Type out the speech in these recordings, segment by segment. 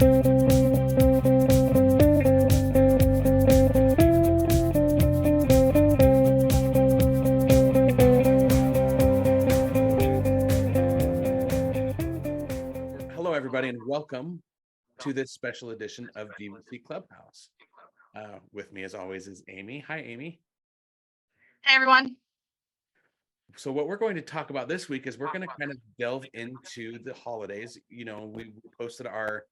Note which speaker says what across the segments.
Speaker 1: Hello, everybody, and welcome to this special edition of DVC Clubhouse. With me, as always, is Amy. Hi, Amy.
Speaker 2: Hey, everyone.
Speaker 1: So what we're going to talk about this week is we're going to kind of delve into the holidays. You know, we posted our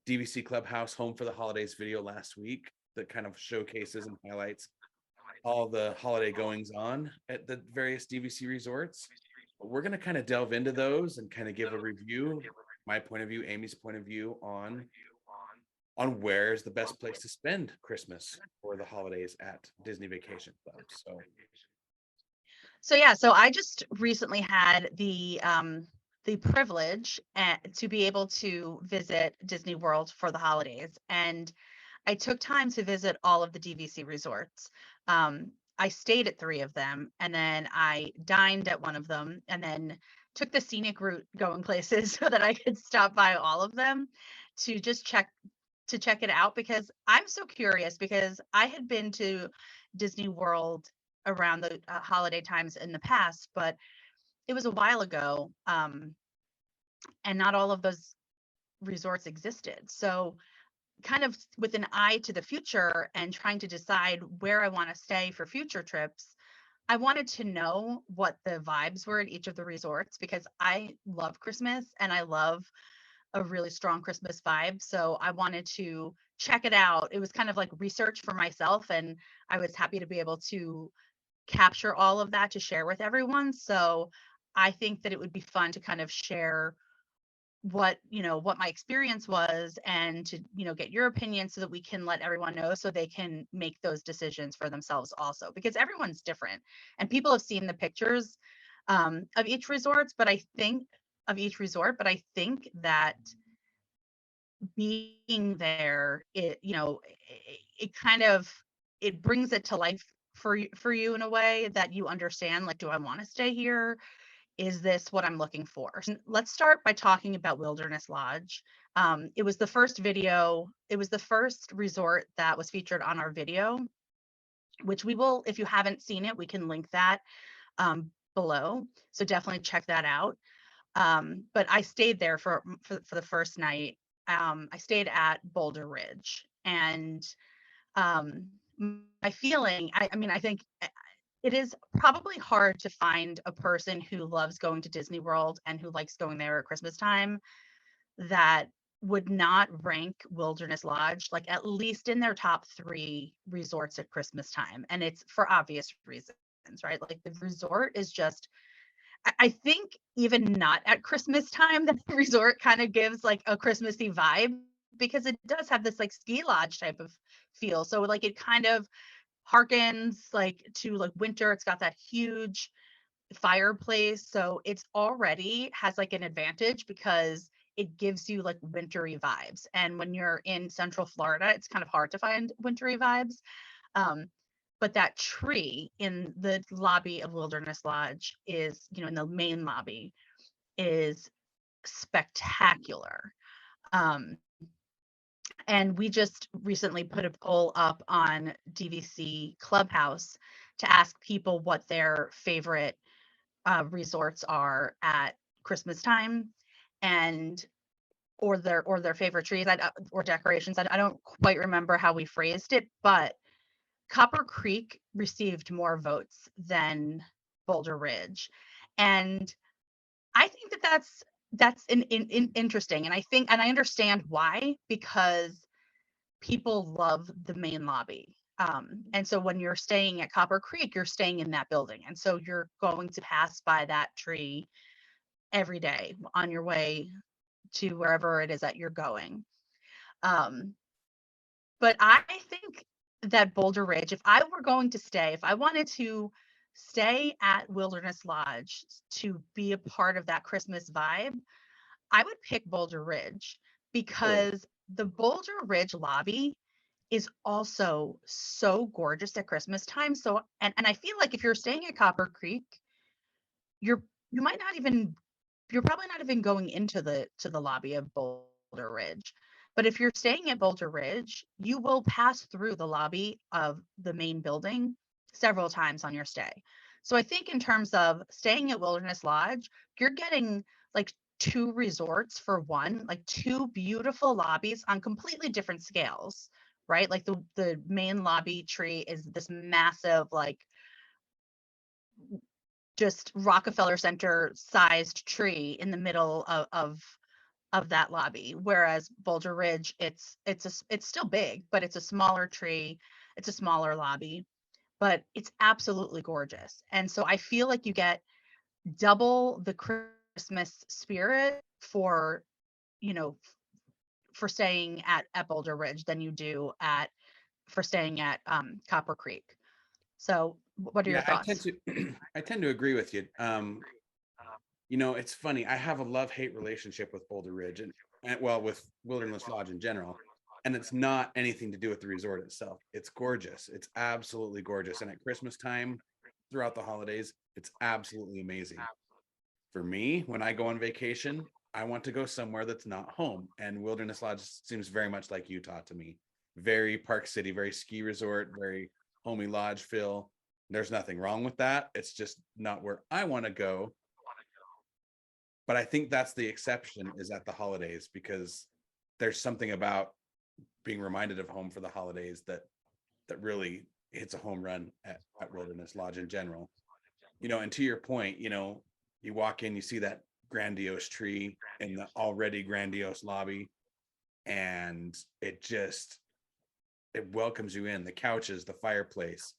Speaker 1: DVC Clubhouse Home for the Holidays video last week that kind of showcases and highlights all the holiday goings on at the various DVC resorts. But we're going to kind of delve into those and kind of give a review, my point of view, Amy's point of view on where's the best place to spend Christmas or the holidays at Disney Vacation Club.
Speaker 2: So I just recently had the privilege to be able to visit Disney World for the holidays, and I took time to visit all of the DVC resorts. I stayed at 3 of them, and then I dined at one of them, and then took the scenic route going places so that I could stop by all of them to just check it out, because I'm so curious, because I had been to Disney World around the holiday times in the past, but it was a while ago, and not all of those resorts existed. So kind of with an eye to the future and trying to decide where I want to stay for future trips, I wanted to know what the vibes were at each of the resorts, because I love Christmas and I love a really strong Christmas vibe. So I wanted to check it out. It was kind of like research for myself, and I was happy to be able to capture all of that to share with everyone. So I think that it would be fun to kind of share what my experience was, and to get your opinion, so that we can let everyone know, so they can make those decisions for themselves also, because everyone's different and people have seen the pictures of each resort, but I think that being there, it kind of, it brings it to life for you in a way that you understand, like, do I want to stay here? Is this what I'm looking for? Let's start by talking about Wilderness Lodge. It was the first resort that was featured on our video, which we will, if you haven't seen it, we can link that below. So definitely check that out. But I stayed there for the first night. I stayed at Boulder Ridge, and my feeling, I think it is probably hard to find a person who loves going to Disney World and who likes going there at Christmas time that would not rank Wilderness Lodge, like, at least in their top 3 resorts at Christmas time. And it's for obvious reasons, right? Like, the resort is just, I think even not at Christmas time, the resort kind of gives like a Christmassy vibe, because it does have this like ski lodge type of feel. So like it kind of harkens like to like winter. It's got that huge fireplace, so it's already has like an advantage, because it gives you like wintry vibes. And when you're in Central Florida, it's kind of hard to find wintry vibes. But that tree in the lobby of Wilderness Lodge is, in the main lobby, is spectacular. And we just recently put a poll up on DVC Clubhouse to ask people what their favorite resorts are at Christmas time, and or their favorite trees, or decorations. I don't quite remember how we phrased it, but Copper Creek received more votes than Boulder Ridge, and I think that that's interesting, and I understand why, because people love the main lobby. And so when you're staying at Copper Creek, you're staying in that building, and so you're going to pass by that tree every day on your way to wherever it is that you're going. But I think that Boulder Ridge, if I wanted to stay at Wilderness Lodge to be a part of that Christmas vibe, I would pick Boulder Ridge, because the Boulder Ridge lobby is also so gorgeous at Christmas time. So, and I feel like if you're staying at Copper Creek, you're probably not even going into the lobby of Boulder Ridge. But if you're staying at Boulder Ridge, you will pass through the lobby of the main building several times on your stay. So I think in terms of staying at Wilderness Lodge, you're getting like 2 resorts for one, like 2 beautiful lobbies on completely different scales, right? Like the main lobby tree is this massive, like just Rockefeller Center sized tree in the middle of that lobby. Whereas Boulder Ridge, it's still big, but it's a smaller tree, it's a smaller lobby, but it's absolutely gorgeous. And so I feel like you get double the Christmas spirit for, you know, for staying at Boulder Ridge than you do for staying at Copper Creek. So what are your
Speaker 1: Yeah, I tend
Speaker 2: thoughts?
Speaker 1: to I tend to agree with you. It's funny. I have a love-hate relationship with Boulder Ridge and well, with Wilderness Lodge in general. And it's not anything to do with the resort itself. It's gorgeous. It's absolutely gorgeous. And at Christmas time, throughout the holidays, it's absolutely amazing. For me, when I go on vacation, I want to go somewhere that's not home. And Wilderness Lodge seems very much like Utah to me. Very Park City, very ski resort, very homey lodge feel. There's nothing wrong with that. It's just not where I want to go. But I think that's the exception is at the holidays because there's something about being reminded of home for the holidays that really hits a home run at Wilderness Lodge in general. And to your point, you walk in, you see that grandiose tree in the already grandiose lobby, and it welcomes you in. The couches, the fireplace,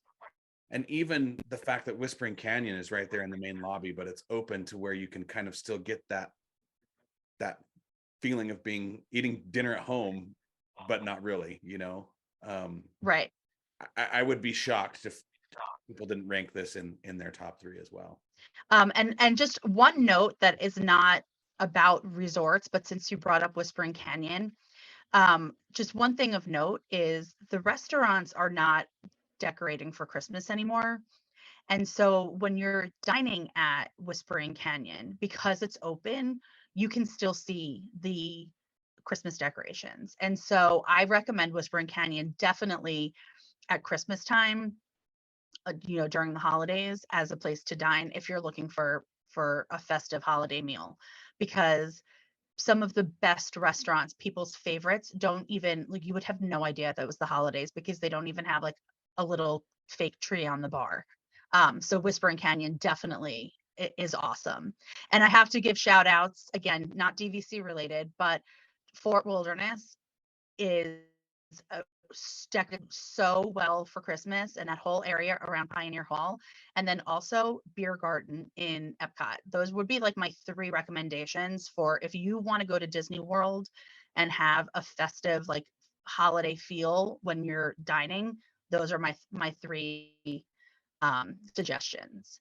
Speaker 1: and even the fact that Whispering Canyon is right there in the main lobby, but it's open to where you can kind of still get that feeling of eating dinner at home, but not really.
Speaker 2: Right.
Speaker 1: I would be shocked if people didn't rank this in their top 3 as well.
Speaker 2: And just one note that is not about resorts, but since you brought up Whispering Canyon, just one thing of note is the restaurants are not decorating for Christmas anymore. And so when you're dining at Whispering Canyon, because it's open, you can still see the Christmas decorations. And so I recommend Whispering Canyon definitely at Christmas time, during the holidays as a place to dine if you're looking for a festive holiday meal, because some of the best restaurants, people's favorites, don't even like, you would have no idea that was the holidays because they don't even have like a little fake tree on the bar. So Whispering Canyon definitely is awesome. And I have to give shout outs again, not DVC related, but Fort Wilderness is decorated so well for Christmas, and that whole area around Pioneer Hall, and then also Beer Garden in Epcot. Those would be like my 3 recommendations for if you want to go to Disney World and have a festive like holiday feel when you're dining. Those are my 3 suggestions.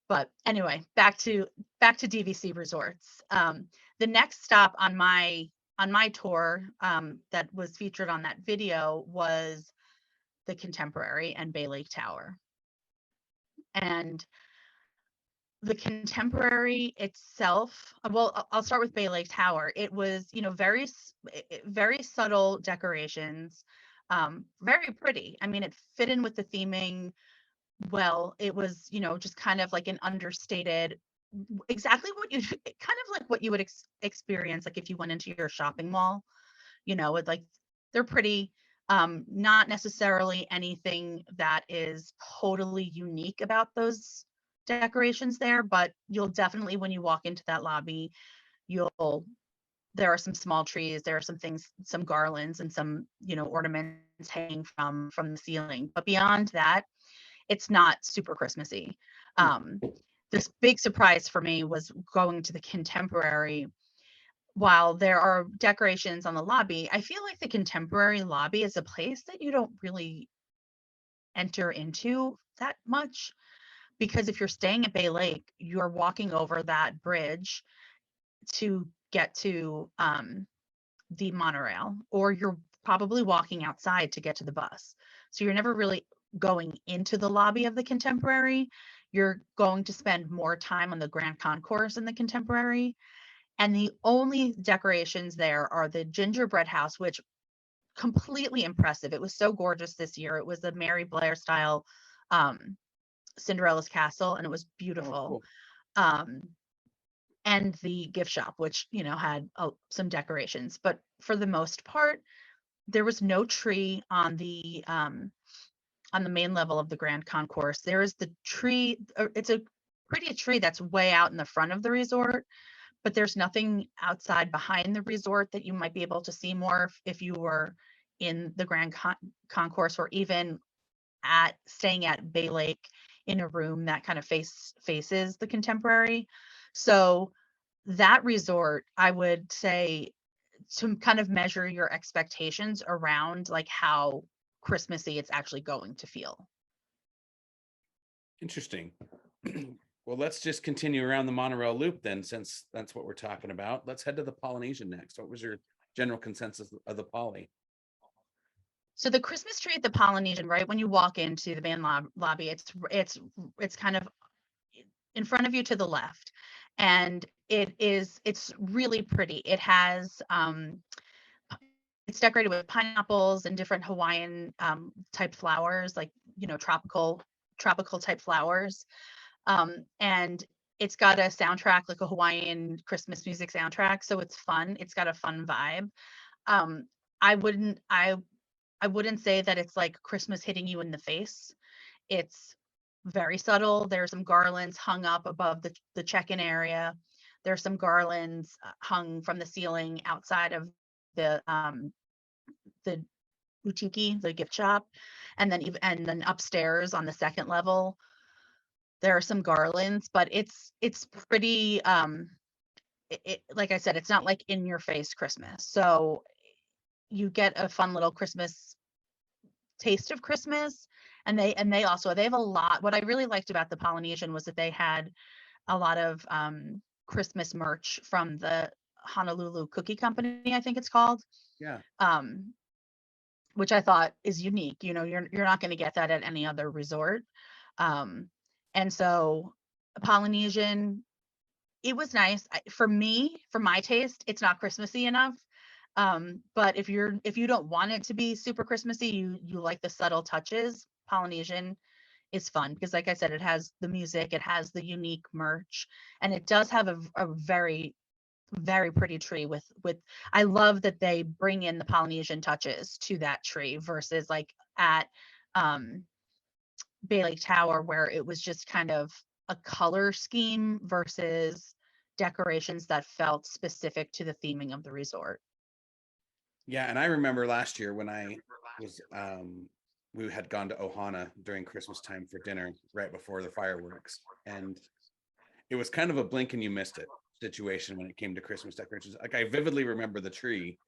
Speaker 2: But anyway, back to DVC resorts. The next stop on my tour that was featured on that video was the Contemporary and Bay Lake Tower. And the Contemporary itself, well, I'll start with Bay Lake Tower. It was, very subtle decorations, very pretty. I mean, it fit in with the theming well. It was, just kind of like an understated, exactly what you kind of like what you would experience like if you went into your shopping mall, with like they're pretty, not necessarily anything that is totally unique about those decorations there, but you'll definitely, when you walk into that lobby, there are some small trees, there are some things, some garlands and some, ornaments hanging from the ceiling, but beyond that, it's not super Christmassy. This big surprise for me was going to the Contemporary. While there are decorations on the lobby, I feel like the Contemporary lobby is a place that you don't really enter into that much, because if you're staying at Bay Lake, you're walking over that bridge to get to the monorail, or you're probably walking outside to get to the bus. So you're never really going into the lobby of the Contemporary. You're going to spend more time on the Grand Concourse in the Contemporary. And the only decorations there are the gingerbread house, which completely impressive. It was so gorgeous this year. It was a Mary Blair style Cinderella's castle, and it was
Speaker 1: Oh,
Speaker 2: beautiful.
Speaker 1: cool.
Speaker 2: Um, and the gift shop, which, had some decorations. But for the most part, there was no tree on the main level of the Grand Concourse. There is the tree, it's a pretty tree that's way out in the front of the resort, but there's nothing outside behind the resort that you might be able to see more if you were in the Grand Concourse, or even staying at Bay Lake in a room that kind of faces the Contemporary. So that resort, I would say, to kind of measure your expectations around like how Christmassy it's actually going to feel.
Speaker 1: Interesting. Well, let's just continue around the monorail loop then, since that's what we're talking about. Let's head to the Polynesian next. What was your general consensus of the Poly?
Speaker 2: So the Christmas tree at the Polynesian, right when you walk into the main lobby, it's kind of in front of you to the left, and it's really pretty. It's decorated with pineapples and different Hawaiian type flowers, like tropical type flowers. And it's got a soundtrack, like a Hawaiian Christmas music soundtrack, so it's fun. It's got a fun vibe. Um, I wouldn't I I wouldn't say that it's like Christmas hitting you in the face. It's very subtle. There's some garlands hung up above the check-in area. There's some garlands hung from the ceiling outside of the boutique, the gift shop, and then upstairs on the second level, there are some garlands, but it's pretty like I said, it's not like in your face Christmas. So you get a fun little Christmas taste of Christmas. And they have a lot. What I really liked about the Polynesian was that they had a lot of Christmas merch from the Honolulu Cookie Company, I think it's called.
Speaker 1: Yeah.
Speaker 2: Which I thought is unique. You're not going to get that at any other resort. And so Polynesian, it was nice. For me, for my taste, it's not Christmassy enough. But if you don't want it to be super Christmassy, you like the subtle touches, Polynesian is fun because, like I said, it has the music, it has the unique merch, and it does have a very, very pretty tree with I love that they bring in the Polynesian touches to that tree versus like at Bay Lake Tower, where it was just kind of a color scheme versus decorations that felt specific to the theming of the resort.
Speaker 1: Yeah, and I remember last year when I was we had gone to Ohana during Christmas time for dinner right before the fireworks, and it was kind of a blink and you missed it situation when it came to Christmas decorations. Like, I vividly remember the tree.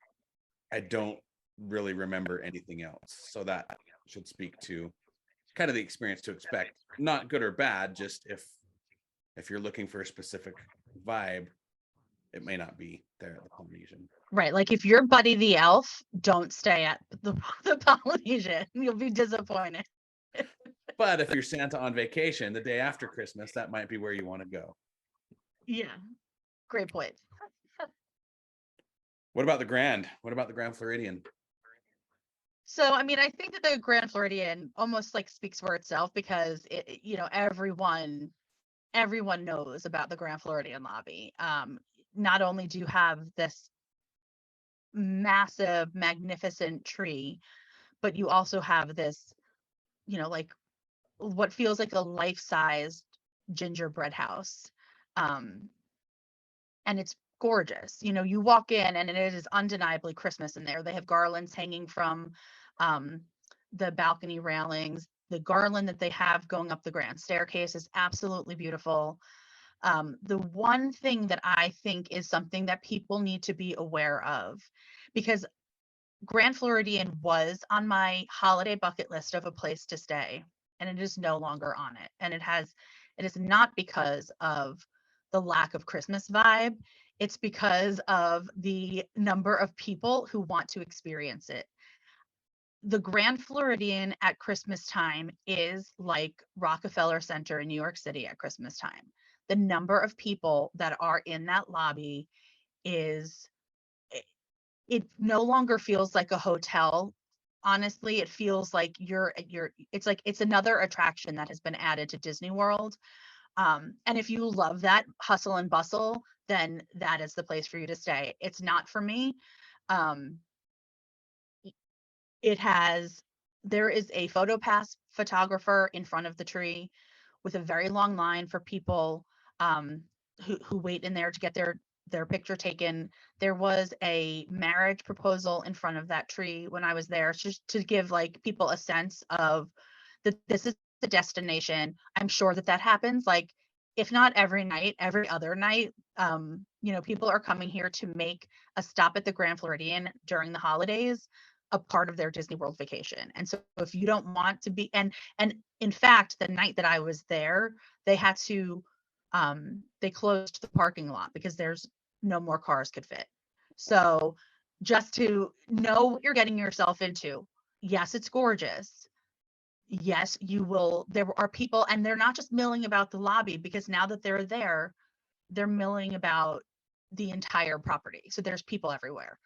Speaker 1: I don't really remember anything else. So that should speak to kind of the experience to expect. Not good or bad, just if you're looking for a specific vibe, it may not be there at the Polynesian.
Speaker 2: Right. Like if you're Buddy the Elf, don't stay at the Polynesian. You'll be disappointed.
Speaker 1: But if you're Santa on vacation the day after Christmas, that might be where you want to go.
Speaker 2: Yeah. Great point.
Speaker 1: What about the Grand? What about the Grand Floridian?
Speaker 2: So, I mean, I think that the Grand Floridian almost like speaks for itself because everyone knows about the Grand Floridian lobby. Not only do you have this massive, magnificent tree, but you also have this, like what feels like a life-sized gingerbread house. And it's gorgeous. You walk in and it is undeniably Christmas in there. They have garlands hanging from the balcony railings. The garland that they have going up the grand staircase is absolutely beautiful. The one thing that I think is something that people need to be aware of, because Grand Floridian was on my holiday bucket list of a place to stay, and it is no longer on it. And it is not because of the lack of Christmas vibe. It's because of the number of people who want to experience it. The Grand Floridian at Christmas time is like Rockefeller Center in New York City at Christmas time. The number of people that are in that lobby is it no longer feels like a hotel. Honestly, it feels like it's another attraction that has been added to Disney World. And if you love that hustle and bustle, then that is the place for you to stay. It's not for me. Um, there is a PhotoPass photographer in front of the tree with a very long line for people who wait in there to get their picture taken. There was a marriage proposal in front of that tree when I was there, just to give like people a sense of that this is the destination. I'm sure that happens, like, if not every night, every other night. People are coming here to make a stop at the Grand Floridian during the holidays a part of their Disney World vacation. And so if you don't want to be, and in fact, the night that I was there, they had to they closed the parking lot because there's no more cars could fit. So just to know what you're getting yourself into. Yes, it's gorgeous. Yes, you will. There are people, and they're not just milling about the lobby, because now that they're there, they're milling about the entire property. So there's people everywhere.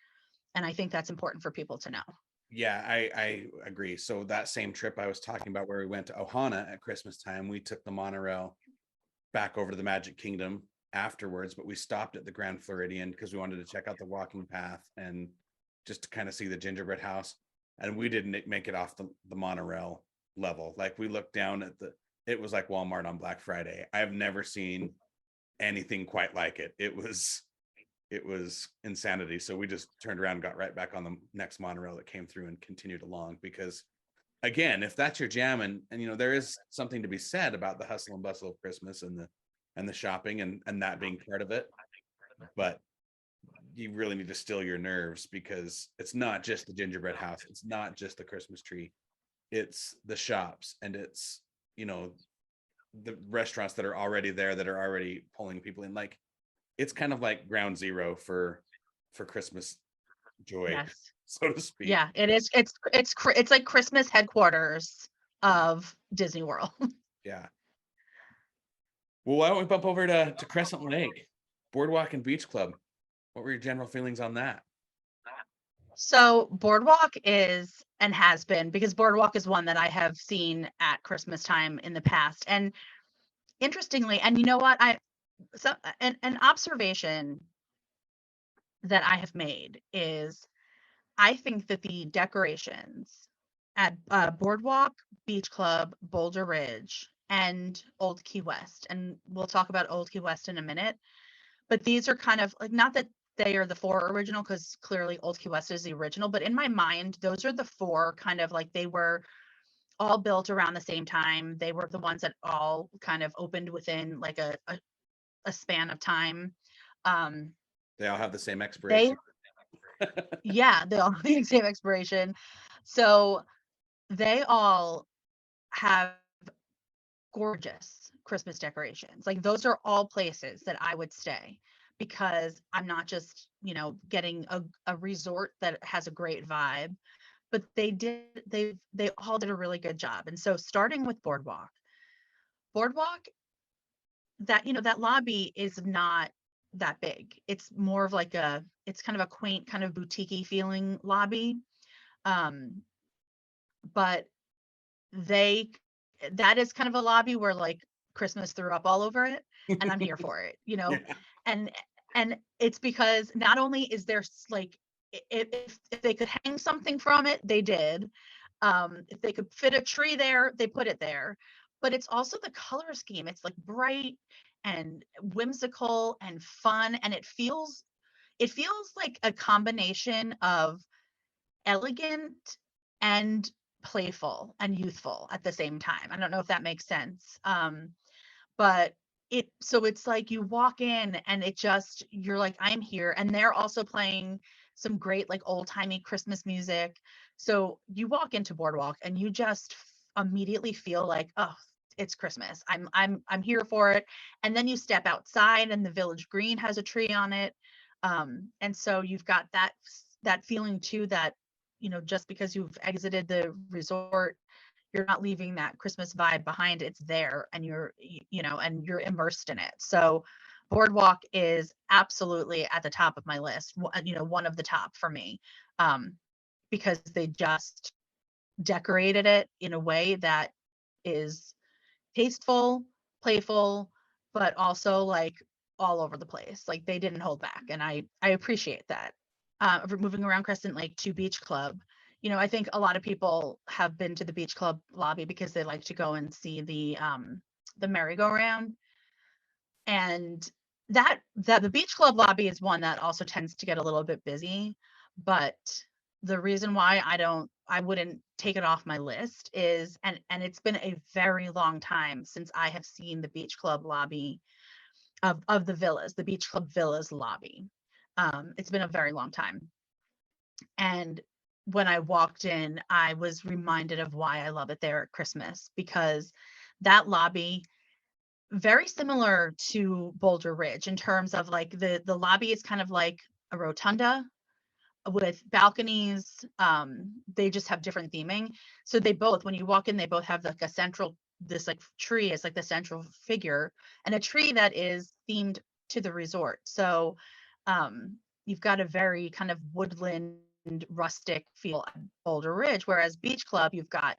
Speaker 2: And I think that's important for people to know.
Speaker 1: Yeah, I agree. So that same trip I was talking about, where we went to Ohana at Christmas time, we took the monorail back over to the Magic Kingdom afterwards, but we stopped at the Grand Floridian because we wanted to check out the walking path and just to kind of see the gingerbread house. And we didn't make it off the monorail level. Like, we looked down at it was like Walmart on Black Friday. I've never seen anything quite like it. It was insanity. So we just turned around and got right back on the next monorail that came through and continued along, because again, if that's your jam, and there is something to be said about the hustle and bustle of Christmas and the shopping and that being part of it, but you really need to still your nerves, because it's not just the gingerbread house, it's not just the Christmas tree, it's the shops, and it's the restaurants that are already there, that are already pulling people in. Like, it's kind of like ground zero for Christmas joy,
Speaker 2: Yes.
Speaker 1: so to speak.
Speaker 2: Yeah, it is. It's like Christmas headquarters of Disney World.
Speaker 1: Yeah. Well, why don't we bump over to Crescent Lake, Boardwalk and Beach Club? What were your general feelings on that?
Speaker 2: So Boardwalk is, and has been, because Boardwalk is one that I have seen at Christmas time in the past. And interestingly, and you know what, an observation that I have made is, I think that the decorations at Boardwalk, Beach Club, Boulder Ridge, and Old Key West, and we'll talk about Old Key West in a minute, but these are kind of like, not that they are the four original, because clearly Old Key West is the original, but in my mind, those are the four kind of like, they were all built around the same time. They were the ones that all kind of opened within like a span of time.
Speaker 1: They all have the same
Speaker 2: They
Speaker 1: expiration.
Speaker 2: Yeah, they all have the same expiration. So they all have gorgeous Christmas decorations. Like, those are all places that I would stay, because I'm not just, getting a resort that has a great vibe, but they all did a really good job. And so starting with Boardwalk, that lobby is not that big. It's more of like it's kind of a quaint, kind of boutique-y feeling lobby. Um, but that is kind of a lobby where like Christmas threw up all over it, and I'm here for it,
Speaker 1: Yeah.
Speaker 2: and it's because not only is there like, if they could hang something from it, they did. If they could fit a tree there, they put it there. But it's also the color scheme. It's like bright and whimsical and fun, and it feels like a combination of elegant and playful and youthful at the same time. I don't know if that makes sense. But it's like you walk in and you're like, I'm here. And they're also playing some great like old-timey Christmas music. So you walk into Boardwalk and you just immediately feel like, oh, it's Christmas. I'm here for it. And then you step outside and the Village Green has a tree on it. And so you've got that feeling too, that just because you've exited the resort, you're not leaving that Christmas vibe behind. It's there, and you're immersed in it. So Boardwalk is absolutely at the top of my list, one of the top for me, because they just decorated it in a way that is tasteful, playful, but also like all over the place. Like they didn't hold back, and I appreciate that. Moving around Crescent Lake to Beach Club, I think a lot of people have been to the Beach Club lobby because they like to go and see the merry-go-round, and that the Beach Club lobby is one that also tends to get a little bit busy. But the reason why I wouldn't take it off my list is, and it's been a very long time since I have seen the Beach Club lobby of the villas, the Beach Club Villas lobby. It's been a very long time. And when I walked in, I was reminded of why I love it there at Christmas, because that lobby, very similar to Boulder Ridge in terms of like the lobby is kind of like a rotunda with balconies. They just have different theming. So they both, when you walk in, they both have like a central, this like tree is like the central figure, and a tree that is themed to the resort. So you've got a very kind of woodland, rustic feel at Boulder Ridge, whereas Beach Club, you've got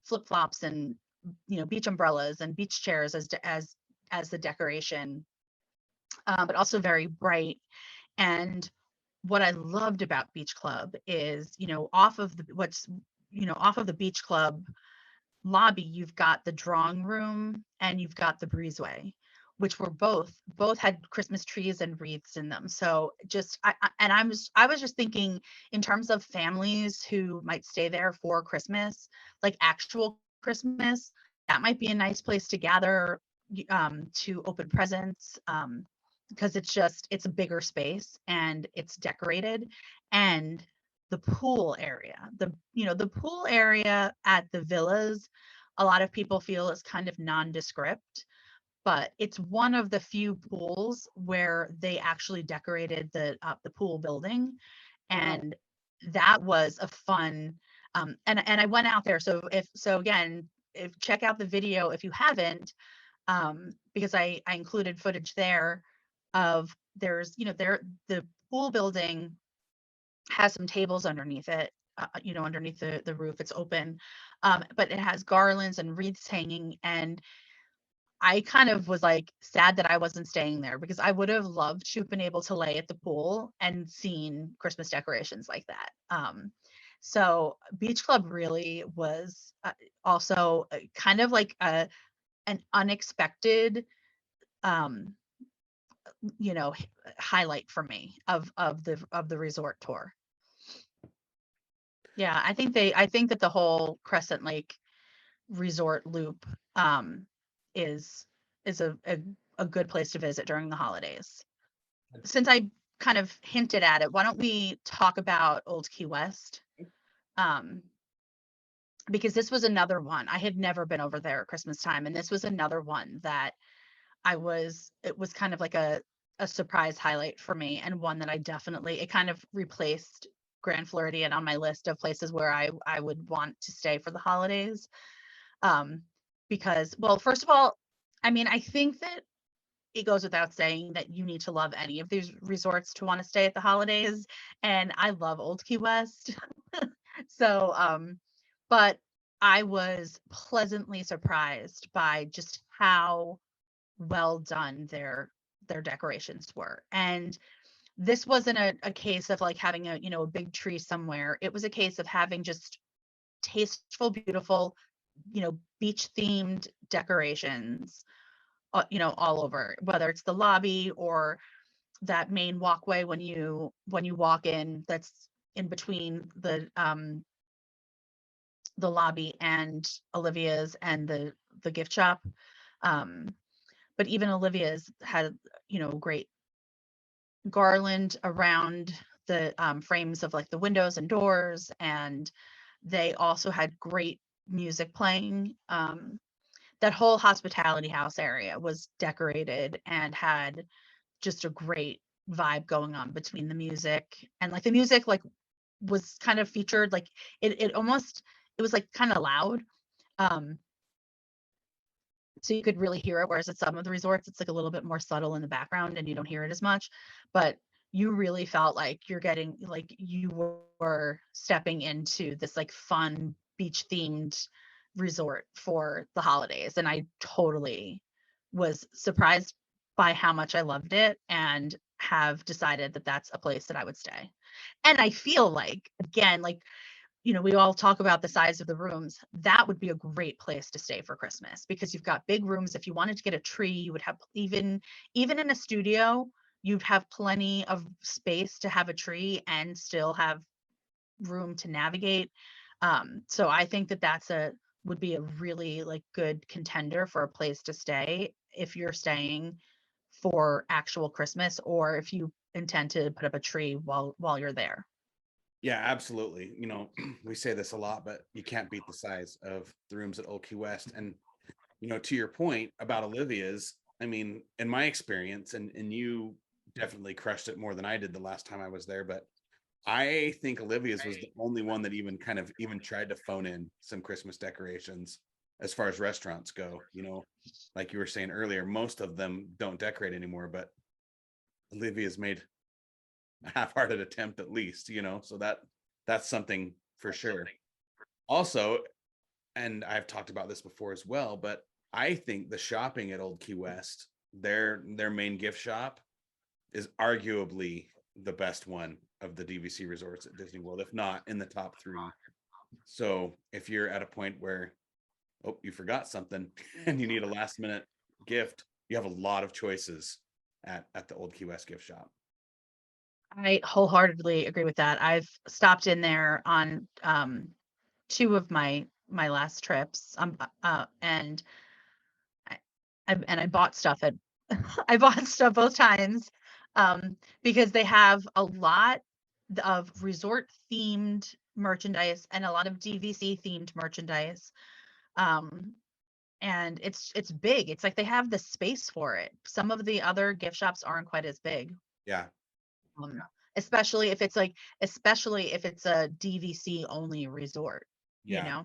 Speaker 2: flip-flops and beach umbrellas and beach chairs as the decoration, but also very bright. And what I loved about Beach Club is, off of the Beach Club lobby, you've got the drawing room and you've got the breezeway, which were both had Christmas trees and wreaths in them. So just I was just thinking in terms of families who might stay there for Christmas, like actual Christmas, that might be a nice place to gather, to open presents, because it's a bigger space and it's decorated. And the pool area, the pool area at the villas, a lot of people feel is kind of nondescript, but it's one of the few pools where they actually decorated the pool building. And that was a fun, and I went out there. So again, check out the video if you haven't, because I included footage there of the pool building has some tables underneath it, underneath the roof. It's open, but it has garlands and wreaths hanging. And I kind of was like sad that I wasn't staying there, because I would have loved to have been able to lay at the pool and seen Christmas decorations like that. So Beach Club really was also kind of like an unexpected, highlight for me of the resort tour. Yeah, I think that the whole Crescent Lake resort loop is a good place to visit during the holidays. Since I kind of hinted at it, why don't we talk about Old Key West? Because this was another one. I had never been over there at Christmas time, and this was another one that it was kind of like a surprise highlight for me, and one that it kind of replaced Grand Floridian on my list of places where I would want to stay for the holidays. Because, well, first of all, I mean, I think that it goes without saying that you need to love any of these resorts to want to stay at the holidays. And I love Old Key West. So, but I was pleasantly surprised by just how well done their decorations were. And this wasn't a case of like having a big tree somewhere. It was a case of having just tasteful, beautiful, beach themed decorations, all over, whether it's the lobby or that main walkway when you walk in, that's in between the lobby and Olivia's and the gift shop. But even Olivia's had, great garland around the frames of like the windows and doors, and they also had great music playing. That whole hospitality house area was decorated and had just a great vibe going on between the music, and like the music like was kind of featured, like it was like kind of loud. so you could really hear it. Whereas at some of the resorts, it's like a little bit more subtle in the background and you don't hear it as much. But you really felt like you're getting, like you were stepping into this like fun beach themed resort for the holidays. And I totally was surprised by how much I loved it and have decided that that's a place that I would stay. And I feel like, again, like, we all talk about the size of the rooms. That would be a great place to stay for Christmas because you've got big rooms. If you wanted to get a tree, you would have even in a studio, you'd have plenty of space to have a tree and still have room to navigate. So I think that would be a really like good contender for a place to stay if you're staying for actual Christmas or if you intend to put up a tree while you're there.
Speaker 1: Yeah, absolutely. We say this a lot, but you can't beat the size of the rooms at Old Key West. And, to your point about Olivia's, I mean, in my experience, and you definitely crushed it more than I did the last time I was there, but I think Olivia's was the only one that even tried to phone in some Christmas decorations as far as restaurants go. Like you were saying earlier, most of them don't decorate anymore, but Olivia's made a half-hearted attempt at least, so that's something for sure. Also, and I've talked about this before as well, but I think the shopping at Old Key West, their main gift shop is arguably the best one of the DVC resorts at Disney World, if not in the top 3. So if you're at a point where, oh, you forgot something and you need a last minute gift, you have a lot of choices at the Old Key West gift shop.
Speaker 2: I wholeheartedly agree with that. I've stopped in there on 2 of my last trips, and I bought stuff at I bought stuff both times because they have a lot of resort themed merchandise and a lot of DVC themed merchandise. And it's big. It's like they have the space for it. Some of the other gift shops aren't quite as big.
Speaker 1: Yeah.
Speaker 2: Um, especially if it's a DVC only resort,
Speaker 1: Yeah,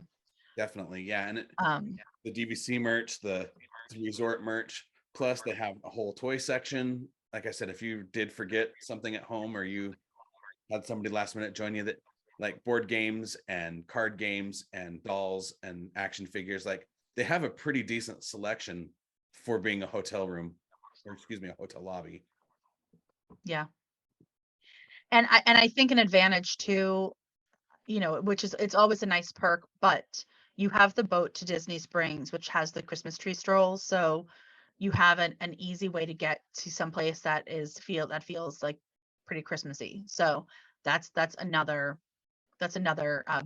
Speaker 1: definitely. Yeah. And
Speaker 2: Um,
Speaker 1: the DVC merch, the resort merch, plus they have a whole toy section. Like I said, if you did forget something at home or you had somebody last minute join you, that like board games and card games and dolls and action figures, like they have a pretty decent selection for being a hotel room, or excuse me, a hotel lobby.
Speaker 2: yeah. And I think an advantage too, which is, it's always a nice perk, but you have the boat to Disney Springs, which has the Christmas tree strolls. So you have an easy way to get to someplace that feels like pretty Christmassy. So that's another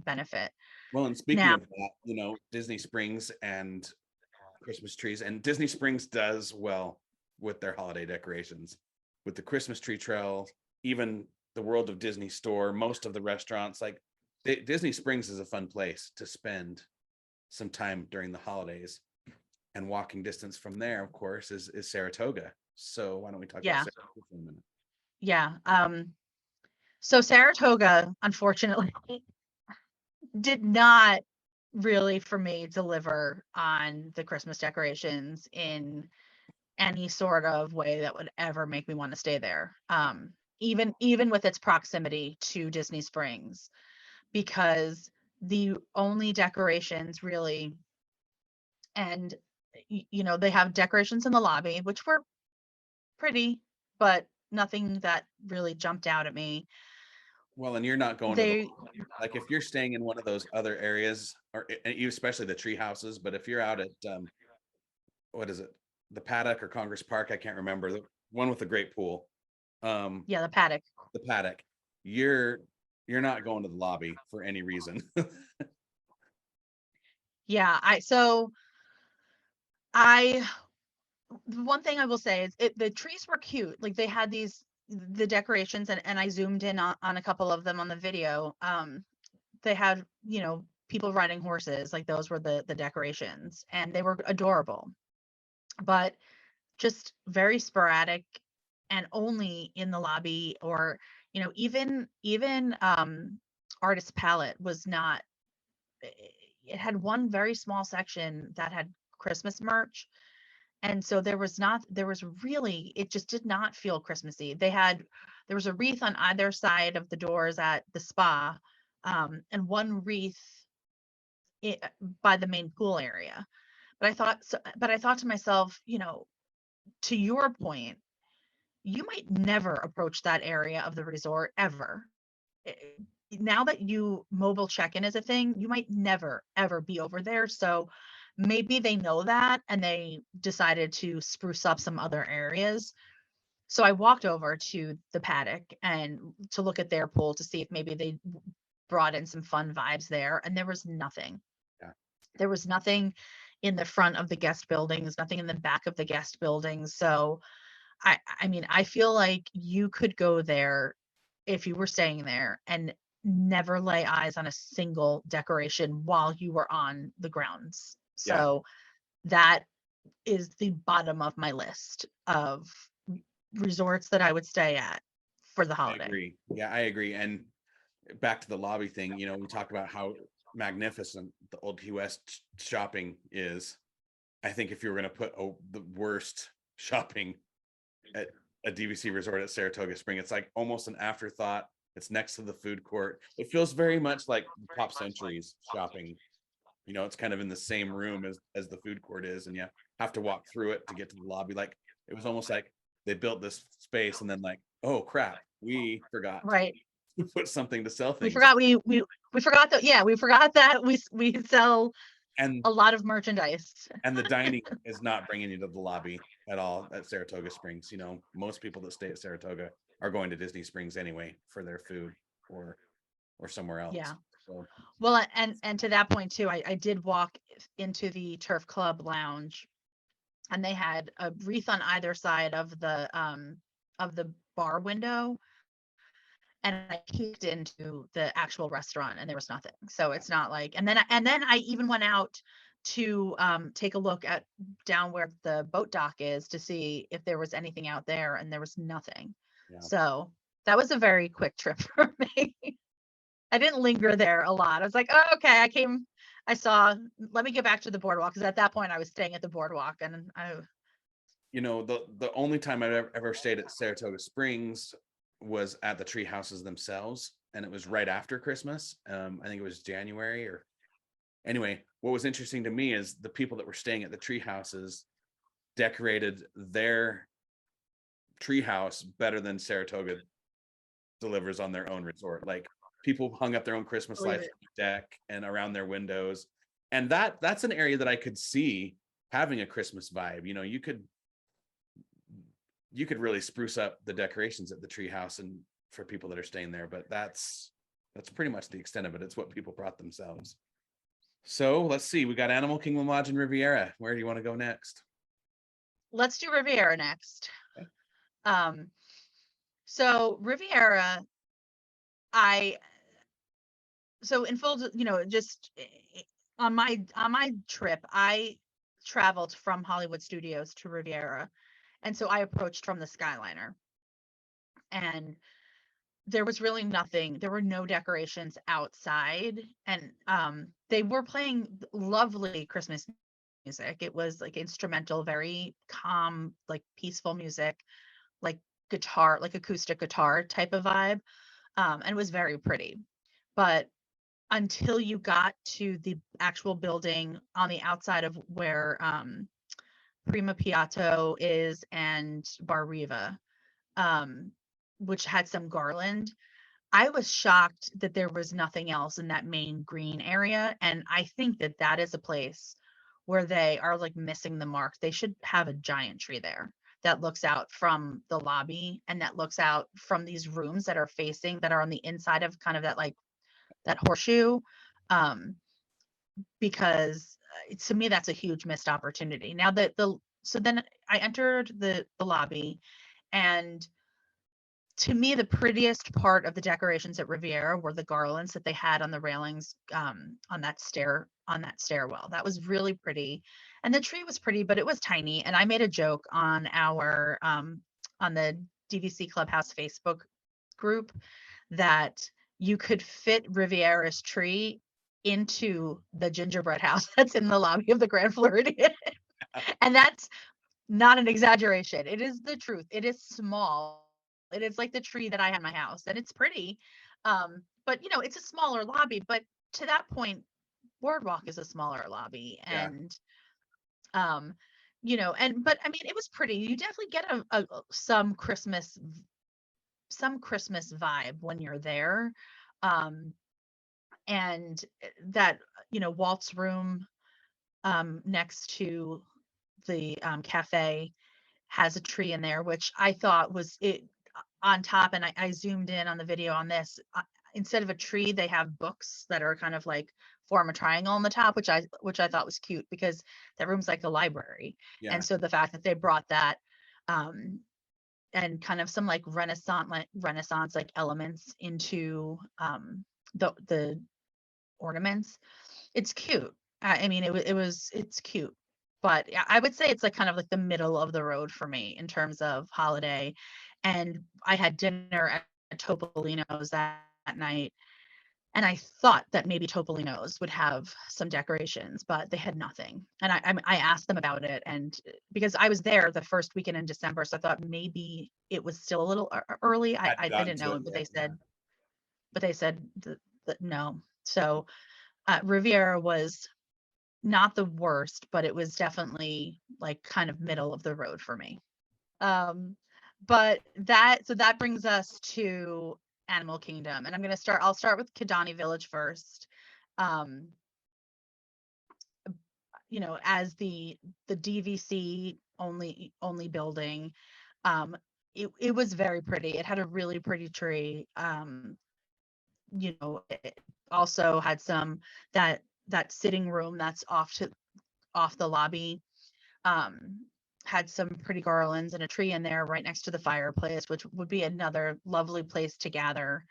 Speaker 2: benefit.
Speaker 1: Well, and speaking
Speaker 2: Now,
Speaker 1: of that, Disney Springs and Christmas trees, and Disney Springs does well with their holiday decorations, with the Christmas tree trail, even the World of Disney store, most of the restaurants. Like Disney Springs is a fun place to spend some time during the holidays, and walking distance from there, of course, is Saratoga. So why don't we talk about
Speaker 2: yeah,
Speaker 1: Saratoga for a minute?
Speaker 2: yeah. So Saratoga, unfortunately, did not really for me deliver on the Christmas decorations in any sort of way that would ever make me want to stay there. Even with its proximity to Disney Springs, because the only decorations really, and they have decorations in the lobby, which were pretty, but nothing that really jumped out at me.
Speaker 1: Well, and you're not going to
Speaker 2: They,
Speaker 1: like if you're staying in one of those other areas, or especially the tree houses, but if you're out at what is it, the Paddock or Congress Park, I can't remember, the one with the great pool,
Speaker 2: yeah, the paddock.
Speaker 1: the Paddock, you're not going to the lobby for any reason.
Speaker 2: Yeah, I the one thing I will say is the trees were cute. Like they had the decorations, and I zoomed in on a couple of them on the video. They had, people riding horses, like those were the decorations, and they were adorable. But just very sporadic and only in the lobby, or even Artist Palette was not, it had one very small section that had Christmas merch. And so it just did not feel Christmassy. There was a wreath on either side of the doors at the spa, and one wreath by the main pool area. But I thought to myself, to your point, you might never approach that area of the resort ever. Eh, Now that mobile check-in is a thing, you might never ever be over there. So maybe they know that and they decided to spruce up some other areas. So I walked over to the paddock and to look at their pool to see if maybe they brought in some fun vibes there, and there was nothing.
Speaker 1: Yeah.
Speaker 2: There was nothing in the front of the guest buildings, nothing in the back of the guest buildings. So I mean, I feel like you could go there if you were staying there and never lay eyes on a single decoration while you were on the grounds.
Speaker 1: Yeah.
Speaker 2: So that is the bottom of my list of resorts that I would stay at for the
Speaker 1: I
Speaker 2: holiday.
Speaker 1: agree. Yeah, I agree. And back to the lobby thing, we talked about how magnificent the Old Key West shopping is. I think if you were going to put the worst shopping at a DVC resort at Saratoga Springs, it's like almost an afterthought. It's next to the food court. It feels very much like Pop Century's shopping. It's kind of in the same room as the food court is, and you have to walk through it to get to the lobby. Like, it was almost like they built this space and then like, oh crap, we forgot
Speaker 2: Right.
Speaker 1: to put something to sell things.
Speaker 2: We forgot we forgot that. Yeah, we forgot that we sell
Speaker 1: and
Speaker 2: a lot of merchandise.
Speaker 1: And the dining is not bringing you to the lobby at all at Saratoga Springs. Most people that stay at Saratoga are going to Disney Springs anyway for their food or somewhere else.
Speaker 2: Yeah.
Speaker 1: So,
Speaker 2: Well, and to that point too, I did walk into the Turf Club lounge, and they had a wreath on either side of the bar window. And I peeked into the actual restaurant and there was nothing. So it's not like, and then I even went out to take a look at down where the boat dock is to see if there was anything out there, and there was nothing.
Speaker 1: yeah.
Speaker 2: So that was a very quick trip for me. I didn't linger there a lot. I was like, oh, okay, let me get back to the boardwalk, because at that point I was staying at the boardwalk, and
Speaker 1: the only time I've ever stayed at Saratoga Springs was at the tree houses themselves, and it was right after Christmas. I think it was January or anyway. What was interesting to me is the people that were staying at the tree houses decorated their tree house better than Saratoga delivers on their own resort. Like, people hung up their own Christmas lights on the deck and around their windows, and that's an area that I could see having a Christmas vibe. You could really spruce up the decorations at the treehouse and for people that are staying there, but that's pretty much the extent of it. It's what people brought themselves. So let's see. We got Animal Kingdom Lodge and Riviera. Where do you want to go next?
Speaker 2: Let's do Riviera next.
Speaker 1: Okay.
Speaker 2: So Riviera, in full, just on my trip, I traveled from Hollywood Studios to Riviera. And so I approached from the Skyliner, and there was really nothing. There were no decorations outside, and they were playing lovely Christmas music. It was like instrumental, very calm, like peaceful music, like guitar, like acoustic guitar type of vibe. And it was very pretty. But until you got to the actual building on the outside of where Prima Piatto is and Bar Riva, which had some garland, I was shocked that there was nothing else in that main green area. And I think that is a place where they are like missing the mark. They should have a giant tree there that looks out from the lobby, and that looks out from these rooms that are on the inside of kind of that horseshoe. Because to me, that's a huge missed opportunity. Now so then I entered the lobby, and to me, the prettiest part of the decorations at Riviera were the garlands that they had on the railings, on that stairwell. That was really pretty. And the tree was pretty, but it was tiny. And I made a joke on on the DVC Clubhouse Facebook group that you could fit Riviera's tree into the gingerbread house that's in the lobby of the Grand Floridian. And that's not an exaggeration. It is the truth. It is small. It is like the tree that I have in my house, and it's pretty. But it's a smaller lobby. But to that point, Boardwalk is a smaller lobby,
Speaker 1: Yeah.
Speaker 2: and but I mean, it was pretty. You definitely get some Christmas vibe when you're there. And that, Walt's room next to the cafe has a tree in there, which I thought was it on top. And I zoomed in on the video on this. Instead of a tree, they have books that are kind of like form a triangle on the top, which I thought was cute because that room's like a library.
Speaker 1: Yeah.
Speaker 2: And so the fact that they brought that and kind of some like Renaissance like elements into the ornaments, it's cute. I mean, it's cute, but I would say it's like kind of like the middle of the road for me in terms of holiday. And I had dinner at Topolino's that night, and I thought that maybe Topolino's would have some decorations, but they had nothing. And I asked them about it, and because I was there the first weekend in December, so I thought maybe it was still a little early. I
Speaker 1: Hadn't gotten
Speaker 2: didn't
Speaker 1: to
Speaker 2: know,
Speaker 1: it
Speaker 2: but
Speaker 1: yet,
Speaker 2: they said that no. So Riviera was not the worst, but it was definitely like kind of middle of the road for me. But that brings us to Animal Kingdom, and I'll start with Kidani Village first. As the DVC only building, it was very pretty. It had a really pretty tree. It also had some that sitting room that's off the lobby, had some pretty garlands and a tree in there right next to the fireplace, which would be another lovely place to gather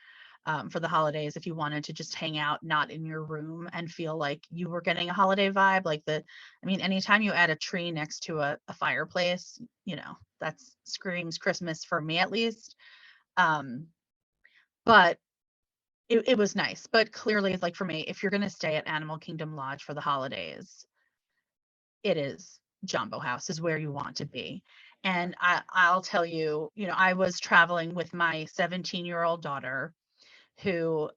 Speaker 2: for the holidays if you wanted to just hang out, not in your room, and feel like you were getting a holiday vibe. Anytime you add a tree next to a fireplace, that screams Christmas for me at least. But it was nice. But clearly, like for me, if you're going to stay at Animal Kingdom Lodge for the holidays, it is Jumbo House is where you want to be. And I'll tell you, I was traveling with my 17-year-old daughter who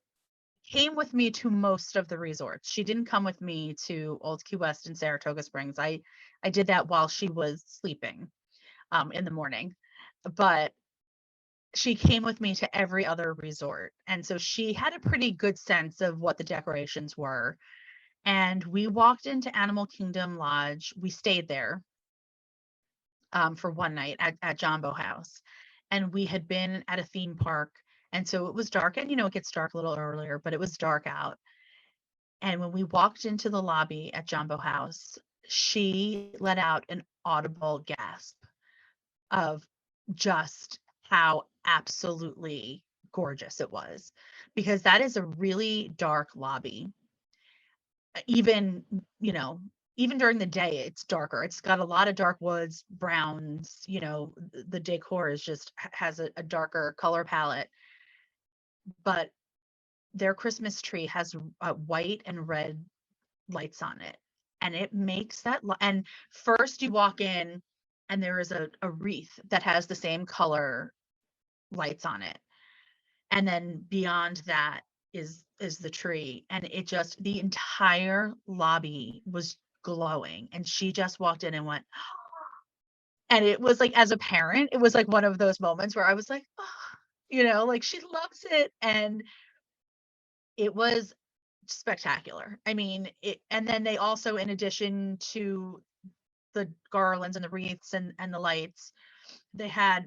Speaker 2: came with me to most of the resorts. She didn't come with me to Old Key West and Saratoga Springs. I did that while she was sleeping in the morning. But she came with me to every other resort. And so she had a pretty good sense of what the decorations were. And we walked into Animal Kingdom Lodge. We stayed there for one night at Jumbo House. And we had been at a theme park. And so it was dark. And, it gets dark a little earlier, but it was dark out. And when we walked into the lobby at Jumbo House, she let out an audible gasp of just how absolutely gorgeous it was, because that is a really dark lobby. Even during the day, it's darker. It's got a lot of dark woods, browns. The decor is just has a darker color palette, but their Christmas tree has white and red lights on it, and it makes that. And first you walk in, and there is a wreath that has the same color lights on it, and then beyond that is the tree, and the entire lobby was glowing, and she just walked in and went, and it was like, as a parent, it was like one of those moments where I was like, oh, like she loves it, and it was spectacular. I mean, and then they also, in addition to the garlands and the wreaths and the lights, they had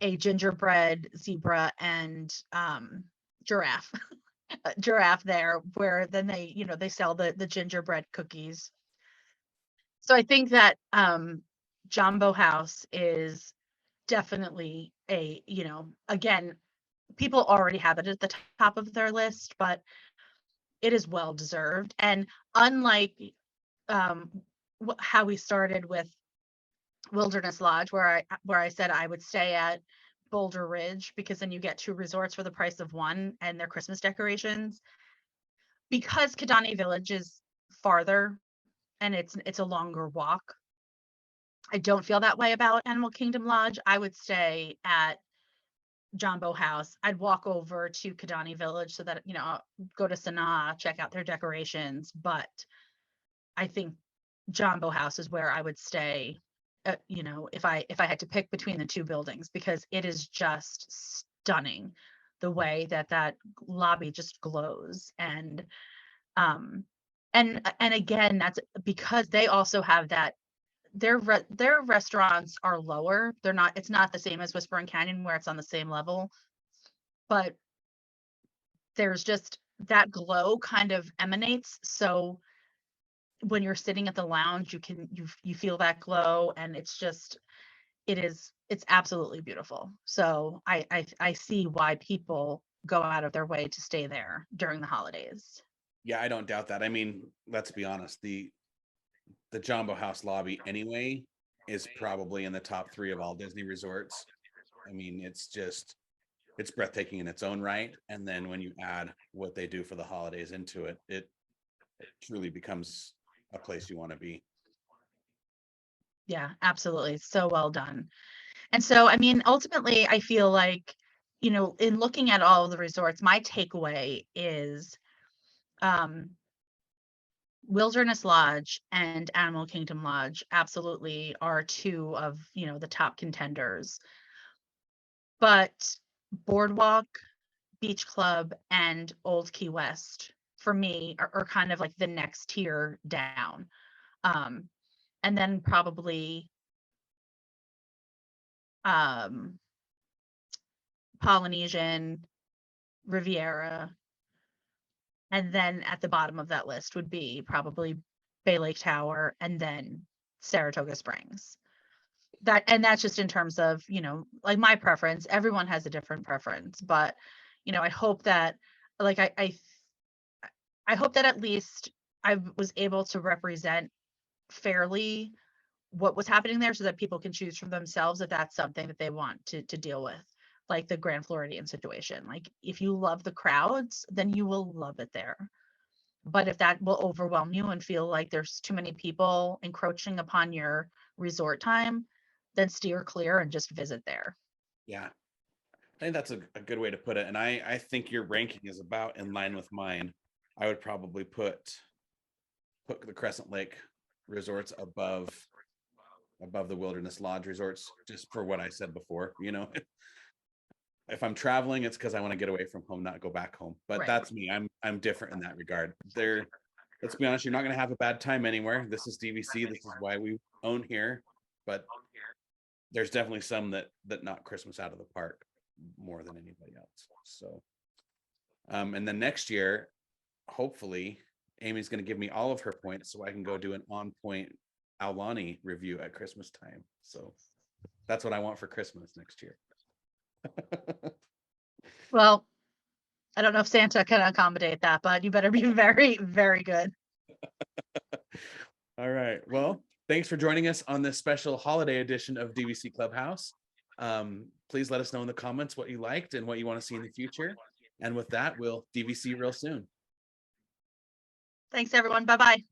Speaker 2: a gingerbread zebra and giraffe there, where then they sell the gingerbread cookies. So I think that Jumbo House is definitely again, people already have it at the top of their list, but it is well deserved. And unlike how we started with Wilderness Lodge, where I said I would stay at Boulder Ridge, because then you get two resorts for the price of one and their Christmas decorations. because Kidani Village is farther and it's a longer walk, I don't feel that way about Animal Kingdom Lodge. I would stay at Jumbo House. I'd walk over to Kidani Village so that, I'll go to Sanaa, check out their decorations. But I think Jumbo House is where I would stay, if I had to pick between the two buildings, because it is just stunning the way that lobby just glows. And again, that's because they also have that their restaurants are lower. It's not the same as Whispering Canyon where it's on the same level, but there's just that glow kind of emanates. So when you're sitting at the lounge, you feel that glow, and it's absolutely beautiful. So I see why people go out of their way to stay there during the holidays.
Speaker 1: Yeah, I don't doubt that. I mean, let's be honest, the Jumbo House lobby anyway is probably in the top 3 of all Disney resorts. I mean, it's breathtaking in its own right. And then when you add what they do for the holidays into it, it truly becomes a place you want to be.
Speaker 2: Yeah, absolutely. So well done. And so, I mean, ultimately, I feel like, in looking at all of the resorts, my takeaway is Wilderness Lodge and Animal Kingdom Lodge absolutely are 2 of, the top contenders. But Boardwalk, Beach Club, and Old Key West, for me, are kind of like the next tier down. And then probably Polynesian, Riviera, and then at the bottom of that list would be probably Bay Lake Tower, and then Saratoga Springs. That's just in terms of, like my preference. Everyone has a different preference, but I hope that, like, I hope that at least I was able to represent fairly what was happening there, so that people can choose for themselves if that's something that they want to deal with, like the Grand Floridian situation. Like, if you love the crowds, then you will love it there. But if that will overwhelm you and feel like there's too many people encroaching upon your resort time, then steer clear and just visit there.
Speaker 1: Yeah, I think that's a good way to put it. And I think your ranking is about in line with mine. I would probably put the Crescent Lake resorts above the Wilderness Lodge resorts, just for what I said before. If I'm traveling, it's because I want to get away from home, not go back home. But
Speaker 2: Right.
Speaker 1: That's me. I'm different in that regard. Let's be honest, you're not going to have a bad time anywhere. This is DVC. This is why we own here. But there's definitely some that knock Christmas out of the park more than anybody else. So, and then next year, hopefully, Amy's going to give me all of her points so I can go do an on-point Aulani review at Christmas time. So that's what I want for Christmas next year.
Speaker 2: Well, I don't know if Santa can accommodate that, but you better be very, very good.
Speaker 1: All right. Well, thanks for joining us on this special holiday edition of DVC Clubhouse. Please let us know in the comments what you liked and what you want to see in the future. And with that, we'll DVC real soon.
Speaker 2: Thanks, everyone. Bye-bye.